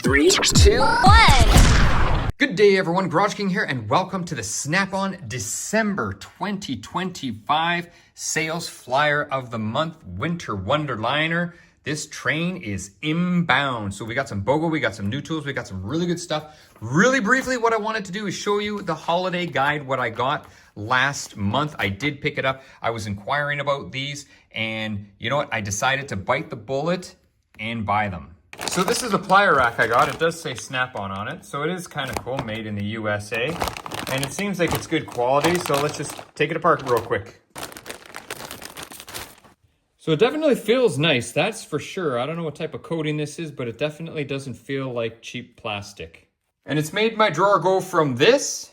3, 2, 1. Good day, everyone. GarageKing here, and welcome to the Snapon December 2025 Sales Flyer of the Month Winter Wonderliner. This train is inbound. So we got some BOGO, we got some new tools, we got some really good stuff. Really briefly, what I wanted to do is show you the holiday guide, what I got last month. I did pick it up. I was inquiring about these, and you know what? I decided to bite the bullet and buy them. So this is a plier rack I got. It does say Snapon on it, so it is kind of cool, made in the USA. And it seems like it's good quality, so let's just take it apart real quick. So it definitely feels nice, that's for sure. I don't know what type of coating this is, but it definitely doesn't feel like cheap plastic. And it's made my drawer go from this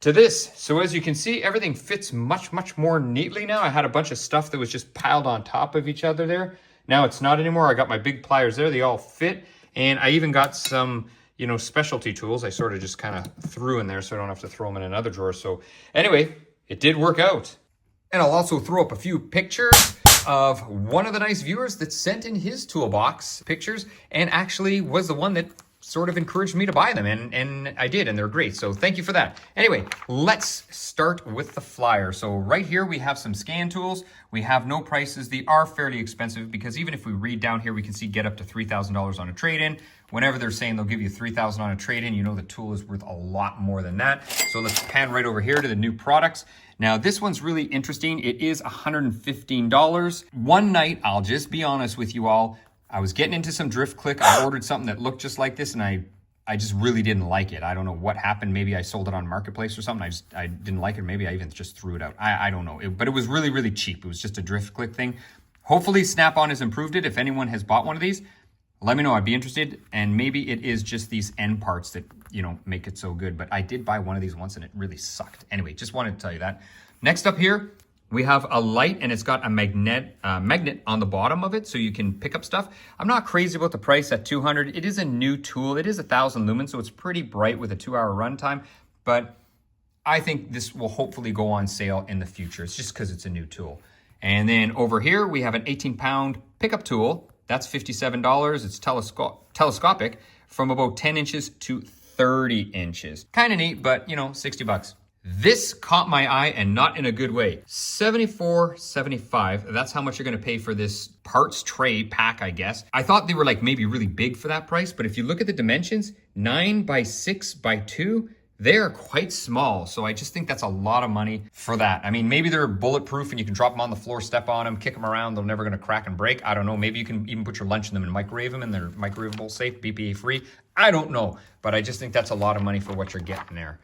to this. So as you can see, everything fits much, much more neatly now. I had a bunch of stuff that was just piled on top of each other there. Now it's not anymore. I got my big pliers there. They all fit. And I even got some, you know, specialty tools. I sort of just kind of threw in there so I don't have to throw them in another drawer. So anyway, it did work out. And I'll also throw up a few pictures of one of the nice viewers that sent in his toolbox pictures and actually was the one that sort of encouraged me to buy them, and I did, and they're great, so thank you for that. Anyway, let's start with the flyer. So right here we have some scan tools. We have no prices. They are fairly expensive because even if we read down here, we can see get up to $3,000 on a trade-in. Whenever they're saying they'll give you $3,000 on a trade-in, you know the tool is worth a lot more than that. So let's pan right over here to the new products. Now this one's really interesting. It is $115. One night, I'll just be honest with you all, I was getting into some drift click. I ordered something that looked just like this, and I just really didn't like it. I don't know what happened. Maybe I sold it on Marketplace or something. I didn't like it. Maybe I even just threw it out. I don't know. But it was really, really cheap. It was just a drift click thing. Hopefully Snap-on has improved it. If anyone has bought one of these, let me know. I'd be interested. And maybe it is just these end parts that, you know, make it so good. But I did buy one of these once and it really sucked. Anyway, just wanted to tell you that. Next up here, we have a light, and it's got a magnet on the bottom of it, so you can pick up stuff. I'm not crazy about the price at $200. It is a new tool. It is 1,000 lumens, so it's pretty bright with a 2-hour runtime, but I think this will hopefully go on sale in the future. It's just because it's a new tool. And then over here, we have an 18-pound pickup tool. That's $57. It's telescopic from about 10 inches to 30 inches. Kind of neat, but you know, 60 bucks. This caught my eye, and not in a good way. $74.75. That's how much you're going to pay for this parts tray pack, I guess. I thought they were like maybe really big for that price, but if you look at the dimensions, 9 by 6 by 2, they're quite small. So I just think that's a lot of money for that. I mean, maybe they're bulletproof and you can drop them on the floor, step on them, kick them around. They're never going to crack and break. I don't know. Maybe you can even put your lunch in them and microwave them, and they're microwavable, safe, BPA free. I don't know, but I just think that's a lot of money for what you're getting there.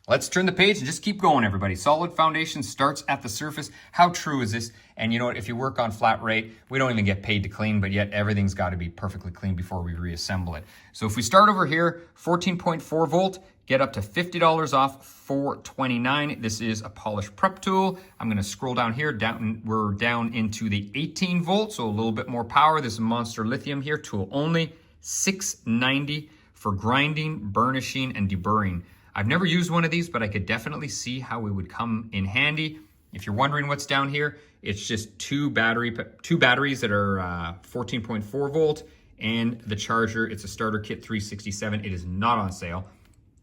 Let's turn the page and just keep going, everybody. Solid foundation starts at the surface. How true is this? And you know what? If you work on flat rate, we don't even get paid to clean, but yet everything's got to be perfectly clean before we reassemble it. So if we start over here, 14.4 volt, get up to $50 off, $429. This is a polish prep tool. I'm going to scroll down here. We're down into the 18 volt, so a little bit more power. This is Monster Lithium here, tool only, $690 for grinding, burnishing, and deburring. I've never used one of these, but I could definitely see how it would come in handy. If you're wondering what's down here, it's just two batteries that are 14.4 volt, and the charger. It's a starter kit 367. It is not on sale.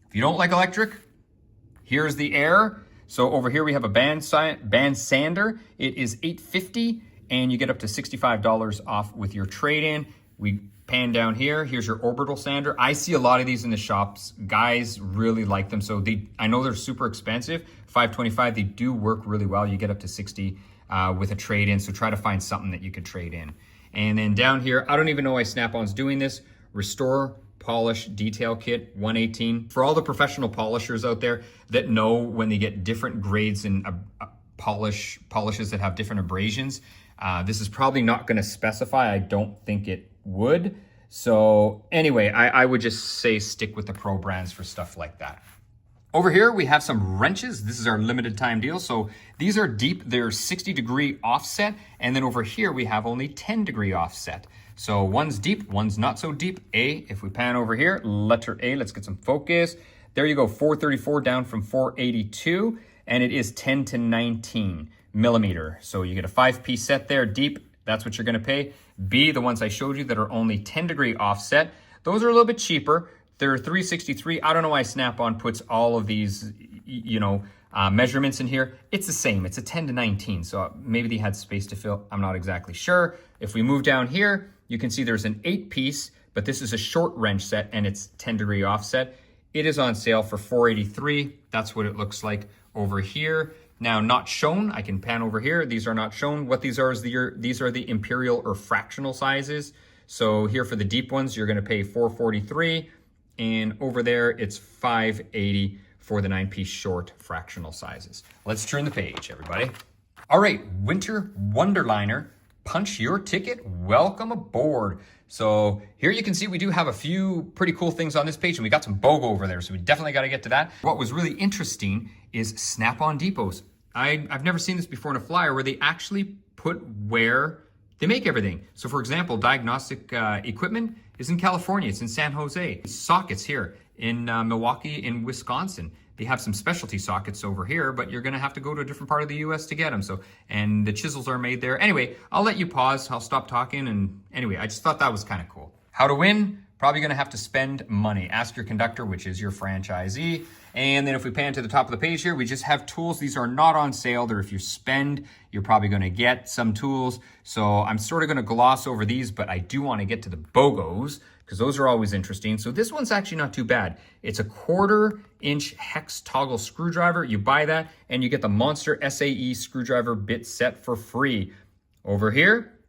If you don't like electric, here's the air. So over here we have a band sander. It is $850, and you get up to $65 off with your trade-in. We pan down here, here's your orbital sander. I see a lot of these in the shops. Guys really like them. So I know they're super expensive, $525. They do work really well. You get up to 60 with a trade-in. So try to find something that you could trade in. And then down here, I don't even know why Snap-on's doing this. Restore Polish Detail Kit 118. For all the professional polishers out there that know when they get different grades in polishes that have different abrasions, this is probably not going to specify. I don't think it would. So anyway, I would just say stick with the pro brands for stuff like that. Over here, we have some wrenches. This is our limited time deal. So these are deep. They're 60-degree offset. And then over here, we have only 10-degree offset. So one's deep, one's not so deep. If we pan over here, letter A, let's get some focus. There you go, 434 down from 482. And it is 10 to 19 millimeter. So you get a 5-piece set there, deep. That's what you're going to pay. B, the ones I showed you that are only 10-degree offset. Those are a little bit cheaper. They're $363. I don't know why Snap-on puts all of these, measurements in here. It's the same. It's a 10 to 19. So maybe they had space to fill. I'm not exactly sure. If we move down here, you can see there's an 8-piece, but this is a short wrench set and it's 10-degree offset. It is on sale for $483. That's what it looks like over here. Now, not shown. I can pan over here. These are not shown. What these are is these are the imperial or fractional sizes. So here for the deep ones, you're going to pay $443, and over there it's $580 for the 9-piece short fractional sizes. Let's turn the page, everybody. All right, Winter Wonderliner, punch your ticket. Welcome aboard. So here you can see we do have a few pretty cool things on this page, and we got some BOGO over there, so we definitely got to get to that. What was really interesting is Snap-on depots. I've never seen this before in a flyer where they actually put where they make everything. So for example, diagnostic equipment is in California. It's in San Jose. Sockets here in Milwaukee, in Wisconsin. They have some specialty sockets over here, but you're gonna have to go to a different part of the US to get them. So, and the chisels are made there. Anyway, I'll let you pause. I'll stop talking. And anyway, I just thought that was kind of cool. How to win? Probably gonna have to spend money. Ask your conductor, which is your franchisee. And then if we pan to the top of the page here, we just have tools. These are not on sale. They're if you spend, you're probably gonna get some tools. So I'm sort of gonna gloss over these, but I do wanna get to the BOGOs because those are always interesting. So this one's actually not too bad. It's a 1/4-inch hex toggle screwdriver. You buy that and you get the Monster SAE screwdriver bit set for free. Over here,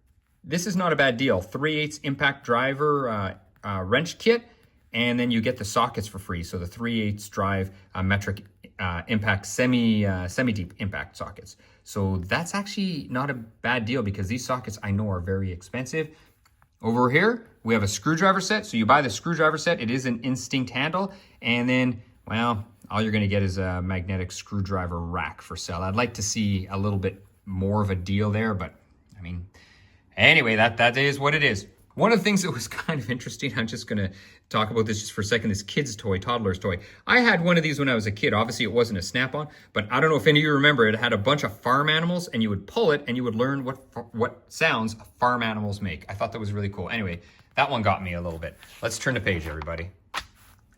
this is not a bad deal. 3/8 impact driver wrench kit, and then you get the sockets for free. So the 3/8 drive metric impact semi-deep impact sockets. So that's actually not a bad deal because these sockets I know are very expensive. Over here, we have a screwdriver set. So you buy the screwdriver set. It is an Instinct handle. And then, well, all you're going to get is a magnetic screwdriver rack for sale. I'd like to see a little bit more of a deal there, but I mean, anyway, that is what it is. One of the things that was kind of interesting, I'm just going to talk about this just for a second, this kid's toy, toddler's toy. I had one of these when I was a kid. Obviously, it wasn't a Snap-on, but I don't know if any of you remember, it had a bunch of farm animals, and you would pull it, and you would learn what sounds farm animals make. I thought that was really cool. Anyway, that one got me a little bit. Let's turn the page, everybody.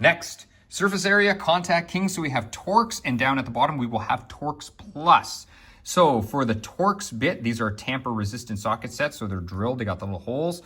Next, surface area, contact king. So we have Torx, and down at the bottom, we will have Torx Plus. So for the Torx bit, these are tamper-resistant socket sets, so they're drilled. They got the little holes.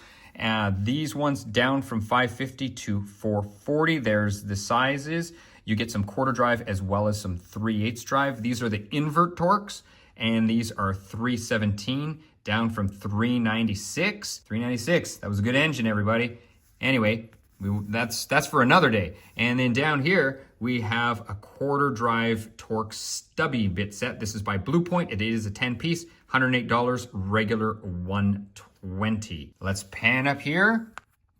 These ones down from $550 to $440. There's the sizes. You get some 1/4 drive as well as some 3/8 drive. These are the invert Torx, and these are $317 down from $396. $396. That was a good engine, everybody. Anyway, that's for another day. And then down here we have a 1/4 drive Torx stubby bit set. This is by Blue Point. It is a 10-piece, $108, regular $120. Let's pan up here.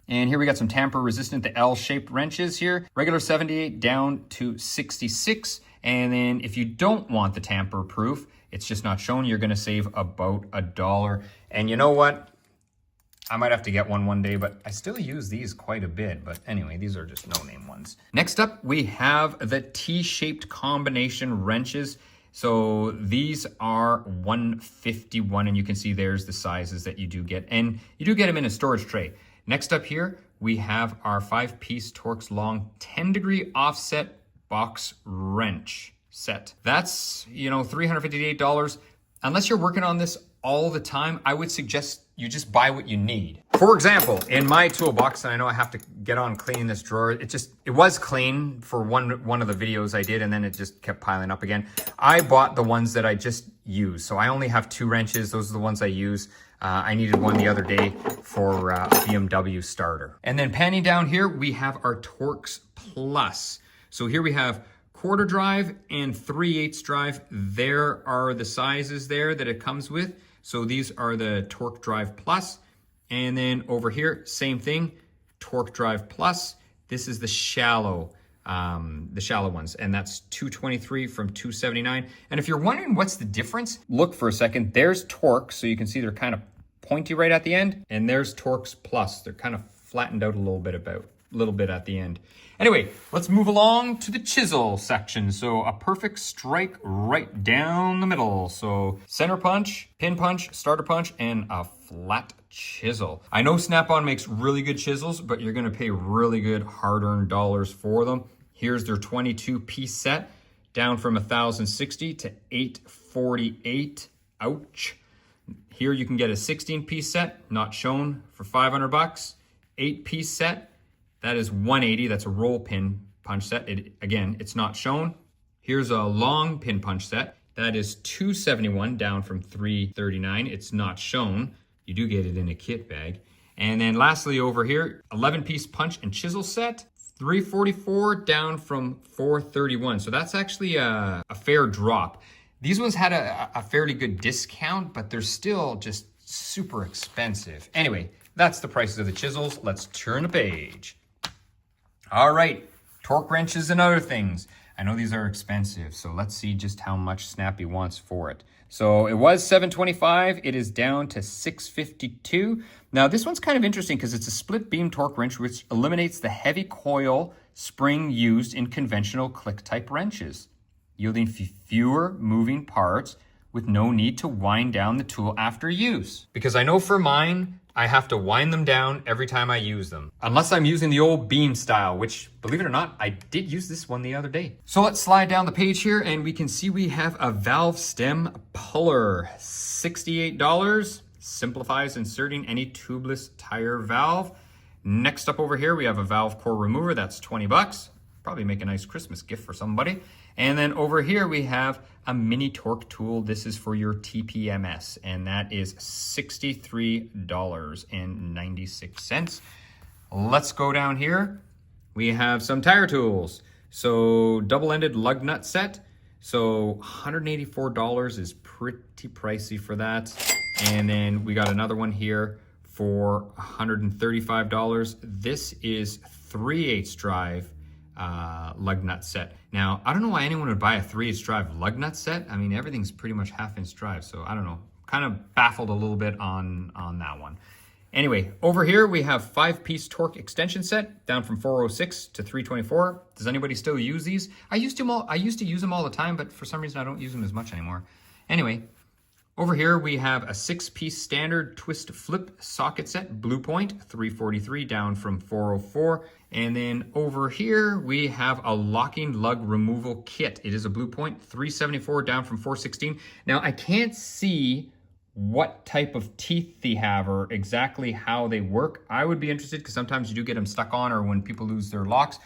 And here we got some tamper resistant, the L-shaped wrenches here. Regular $78 down to $66. And then if you don't want the tamper proof, it's just not shown, you're gonna save about $1. And you know what? I might have to get one day, but I still use these quite a bit. But anyway, these are just no-name ones. Next up, we have the T-shaped combination wrenches. So these are $151, and you can see there's the sizes that you do get. And you do get them in a storage tray. Next up here, we have our 5-piece Torx long 10-degree offset box wrench set. That's, $358. Unless you're working on this all the time, I would suggest you just buy what you need. For example, in my toolbox, and I know I have to get on cleaning this drawer, it was clean for one of the videos I did, and then it just kept piling up again. I bought the ones that I just use. So I only have 2 wrenches. Those are the ones I use. I needed one the other day for a BMW starter. And then panning down here, we have our Torx Plus. So here we have 1/4 drive and 3/8 drive. There are the sizes there that it comes with. So these are the Torque Drive Plus. And then over here, same thing, Torque Drive Plus. This is the shallow ones, and that's $223 from $279. And if you're wondering what's the difference, look for a second. There's Torx, so you can see they're kind of pointy right at the end, and there's Torx Plus. They're kind of flattened out a little bit at the end. Anyway, let's move along to the chisel section. So a perfect strike right down the middle. So center punch, pin punch, starter punch, and a flat chisel. I know Snapon makes really good chisels, but you're gonna pay really good hard-earned dollars for them. Here's their 22-piece set, down from 1,060 to 848. Ouch. Here you can get a 16-piece set, not shown, for 500 bucks. 8-piece set, that is 180. That's a roll pin punch set. Again, it's not shown. Here's a long pin punch set. That is 271, down from 339. It's not shown. You do get it in a kit bag. And then lastly over here, 11-piece punch and chisel set, 344, down from 431. So that's actually a fair drop. These ones had a fairly good discount, but they're still just super expensive. Anyway, that's the prices of the chisels. Let's turn the page. All right, torque wrenches and other things. I know these are expensive, so let's see just how much Snappy wants for it. So it was $725, it is down to $652. Now this one's kind of interesting because it's a split beam torque wrench which eliminates the heavy coil spring used in conventional click type wrenches, yielding fewer moving parts with no need to wind down the tool after use. Because I know for mine, I have to wind them down every time I use them. Unless I'm using the old beam style, which, believe it or not, I did use this one the other day. So let's slide down the page here and we can see we have a valve stem puller. $68. Simplifies inserting any tubeless tire valve. Next up over here, we have a valve core remover. That's 20 bucks. Probably make a nice Christmas gift for somebody. And then over here we have a mini torque tool. This is for your TPMS, and that is $63.96. Let's go down here. We have some tire tools. So double-ended lug nut set. So $184 is pretty pricey for that. And then we got another one here for $135. This is 3/8 drive lug nut set. Now, I don't know why anyone would buy a 3/8 drive lug nut set. I mean, everything's pretty much 1/2 drive, so I don't know. Kind of baffled a little bit on that one. Anyway, over here we have 5-piece torque extension set, down from 406 to 324. Does anybody still use these? I used to use them all the time, but for some reason I don't use them as much anymore. Anyway, over here we have a 6-piece standard twist flip socket set, Blue Point, 343, down from 404. And then over here we have a locking lug removal kit. It is a Blue Point, 374, down from 416. Now I can't see what type of teeth they have or exactly how they work. I would be interested because sometimes you do get them stuck on, or when people lose their locks.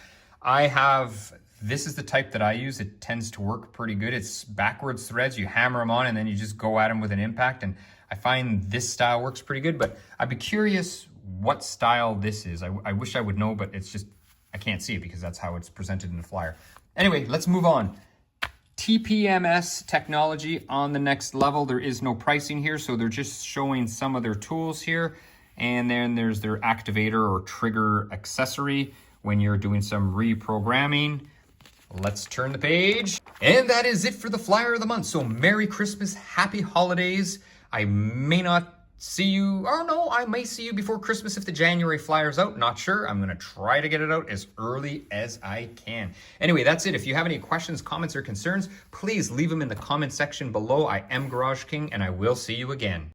This is the type that I use. It tends to work pretty good. It's backwards threads. You hammer them on and then you just go at them with an impact. And I find this style works pretty good, but I'd be curious what style this is. I wish I would know, but it's just, I can't see it because that's how it's presented in the flyer. Anyway, let's move on. TPMS technology on the next level. There is no pricing here, so they're just showing some of their tools here. And then there's their activator or trigger accessory when you're doing some reprogramming. Let's turn the page. And that is it for the flyer of the month. So Merry Christmas, Happy Holidays. I may not see you, or no, I may see you before Christmas if the January flyer's out. Not sure. I'm going to try to get it out as early as I can. Anyway, that's it. If you have any questions, comments, or concerns, please leave them in the comment section below. I am GarageKing, and I will see you again.